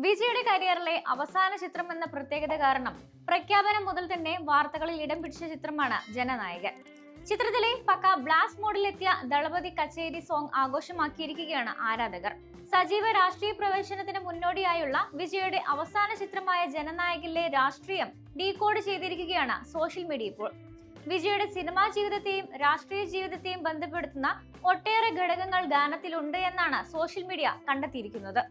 വിജയുടെ കരിയറിലെ അവസാന ചിത്രം എന്ന പ്രത്യേകത കാരണം പ്രഖ്യാപനം മുതൽ തന്നെ വാർത്തകളിൽ ഇടം പിടിച്ച ചിത്രമാണ് ജനനായകൻ. ചിത്രത്തിലെ പക്ക ബ്ലാസ്റ്റ് മോഡിലെത്തിയ ദളപതി കച്ചേരി സോങ് ആഘോഷമാക്കിയിരിക്കുകയാണ് ആരാധകർ. സജീവ രാഷ്ട്രീയ പ്രവേശനത്തിന് മുന്നോടിയായുള്ള വിജയുടെ അവസാന ചിത്രമായ ജനനായകനിലെ രാഷ്ട്രീയം ഡീകോഡ് ചെയ്തിരിക്കുകയാണ് സോഷ്യൽ മീഡിയ ഇപ്പോൾ. വിജയുടെ സിനിമാ ജീവിതത്തെയും രാഷ്ട്രീയ ജീവിതത്തെയും ബന്ധപ്പെടുത്തുന്ന ഒട്ടേറെ ഘടകങ്ങൾ ഗാനത്തിലുണ്ട് എന്നാണ് സോഷ്യൽ മീഡിയ കണ്ടെത്തിയിരിക്കുന്നത്.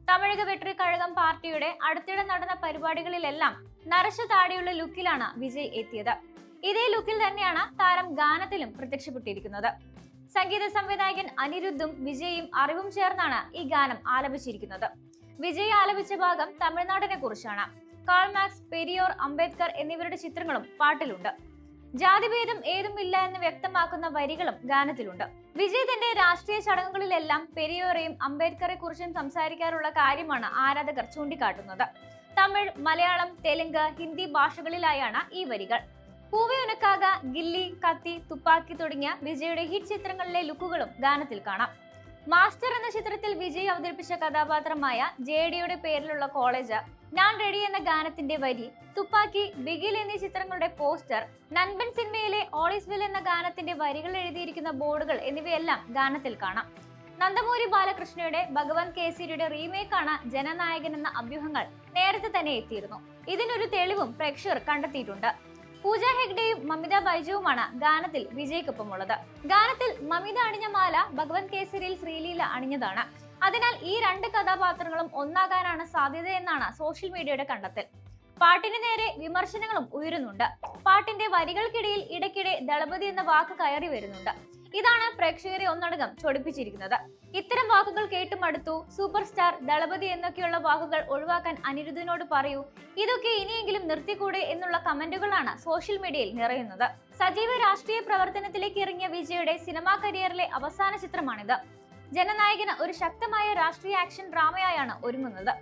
തമിഴക വെട്രി കഴകം പാർട്ടിയുടെ അടുത്തിടെ നടന്ന പരിപാടികളിലെല്ലാം നരച്ച താടിയുള്ള ലുക്കിലാണ് വിജയ് എത്തിയത്. ഇതേ ലുക്കിൽ തന്നെയാണ് താരം ഗാനത്തിലും പ്രത്യക്ഷപ്പെട്ടിരിക്കുന്നത്. സംഗീത സംവിധായകൻ അനിരുദ്ധും വിജയും അറിവും ചേർന്നാണ് ഈ ഗാനം ആലപിച്ചിരിക്കുന്നത്. വിജയ് ആലപിച്ച ഭാഗം തമിഴ്നാടിനെ കുറിച്ചാണ്. കാൾ മാർക്സ്, പെരിയോർ, അംബേദ്കർ എന്നിവരുടെ ചിത്രങ്ങളും പാട്ടിലുണ്ട്. ജാതിഭേദം ഏതുമില്ല എന്ന് വ്യക്തമാക്കുന്ന വരികളും ഗാനത്തിലുണ്ട്. വിജയ് തന്റെ രാഷ്ട്രീയ ചടങ്ങുകളിലെല്ലാം പെരിയോറെയും അംബേദ്കറെ കുറിച്ചും സംസാരിക്കാറുള്ള കാര്യമാണ് ആരാധകർ ചൂണ്ടിക്കാട്ടുന്നത്. തമിഴ്, മലയാളം, തെലുങ്ക്, ഹിന്ദി ഭാഷകളിലായാണ് ഈ വരികൾ. പൂവെ ഉനക്കാക, ഗില്ലി, കത്തി, തുപ്പാക്കി തുടങ്ങിയ വിജയുടെ ഹിറ്റ് ചിത്രങ്ങളിലെ ലുക്കുകളും ഗാനത്തിൽ കാണാം. മാസ്റ്റർ എന്ന ചിത്രത്തിൽ വിജയ് അവതരിപ്പിച്ച കഥാപാത്രമായ ജെഡിയുടെ പേരിലുള്ള കോളേജ്, ഞാൻ റെഡി എന്ന ഗാനത്തിന്റെ വരി, തുപ്പാക്കി, ബിഗിൽ എന്നീ ചിത്രങ്ങളുടെ പോസ്റ്റർ, നൻപൻ സിനിമയിലെ ഓൾ ഈസ് വെൽ എന്ന ഗാനത്തിന്റെ വരികൾ എഴുതിയിരിക്കുന്ന ബോർഡുകൾ എന്നിവയെല്ലാം ഗാനത്തിൽ കാണാം. നന്ദമൂരി ബാലകൃഷ്ണയുടെ ഭഗവാൻ കേസരിയുടെ റീമേക്കാണ് ജനനായകൻ എന്ന അഭ്യൂഹങ്ങൾ നേരത്തെ തന്നെ എത്തിയിരുന്നു. ഇതിനൊരു തെളിവും പ്രേക്ഷകർ കണ്ടെത്തിയിട്ടുണ്ട്. പൂജ ഹെഗ്ഡെയും മമിത ബൈജുവുമാണ് ഗാനത്തിൽ വിജയ്ക്കൊപ്പമുള്ളത്. ഗാനത്തിൽ മമിത അണിഞ്ഞ മാല ഭഗവൻ കേസരിയിൽ ശ്രീലീല അണിഞ്ഞതാണ്. അതിനാൽ ഈ രണ്ട് കഥാപാത്രങ്ങളും ഒന്നാകാനാണ് സാധ്യത എന്നാണ് സോഷ്യൽ മീഡിയയുടെ കണ്ടെത്തൽ. പാട്ടിന് നേരെ വിമർശനങ്ങളും ഉയരുന്നുണ്ട്. പാട്ടിന്റെ വരികൾക്കിടയിൽ ഇടയ്ക്കിടെ ദളപതി എന്ന വാക്ക് കയറി വരുന്നുണ്ട്. ഇതാണ് പ്രേക്ഷകരെ ഒന്നടങ്കം ചൊടിപ്പിച്ചിരിക്കുന്നത്. ഇത്തരം വാക്കുകൾ കേട്ടുമടുത്തു, സൂപ്പർ സ്റ്റാർ, ദളപതി എന്നൊക്കെയുള്ള വാക്കുകൾ ഒഴിവാക്കാൻ അനിരുദ്ധിനോട് പറയൂ, ഇതൊക്കെ ഇനിയെങ്കിലും നിർത്തിക്കൂടെ എന്നുള്ള കമന്റുകളാണ് സോഷ്യൽ മീഡിയയിൽ നിറയുന്നത്. സജീവ രാഷ്ട്രീയ പ്രവർത്തനത്തിലേക്ക് ഇറങ്ങിയ വിജയുടെ സിനിമാ കരിയറിലെ അവസാന ചിത്രമാണിത്. ജനനായകന് ഒരു ശക്തമായ രാഷ്ട്രീയ ആക്ഷൻ ഡ്രാമയായാണ് ഒരുങ്ങുന്നത്.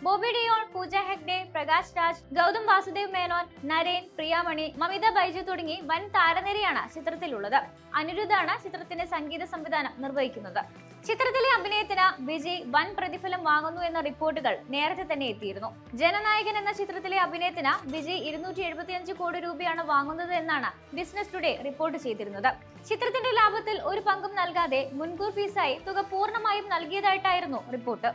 ബോബി ഡിയോൾ, പൂജ ഹെഗ്ഡെ, പ്രകാശ് രാജ്, ഗൗതം വാസുദേവ് മേനോൻ, നരേൻ, പ്രിയാമണി, മമിത ബൈജു തുടങ്ങി വൻ താരനിരയാണ് ചിത്രത്തിലുള്ളത്. അനിരുദ്ധാണ് ചിത്രത്തിന്റെ സംഗീത സംവിധാനം നിർവഹിക്കുന്നത്. ചിത്രത്തിലെ അഭിനയത്തിന് വിജയ് വൻ പ്രതിഫലം വാങ്ങുന്നു എന്ന റിപ്പോർട്ടുകൾ നേരത്തെ തന്നെ എത്തിയിരുന്നു. ജനനായകൻ എന്ന ചിത്രത്തിലെ അഭിനയത്തിന് വിജയ് 275 കോടി രൂപയാണ് വാങ്ങുന്നത് എന്നാണ് ബിസിനസ് ടുഡേ റിപ്പോർട്ട് ചെയ്തിരുന്നത്. ചിത്രത്തിന്റെ ലാഭത്തിൽ ഒരു പങ്കും നൽകാതെ മുൻകൂർ ഫീസായി തുക പൂർണ്ണമായും നൽകിയതായിട്ടായിരുന്നു റിപ്പോർട്ട്.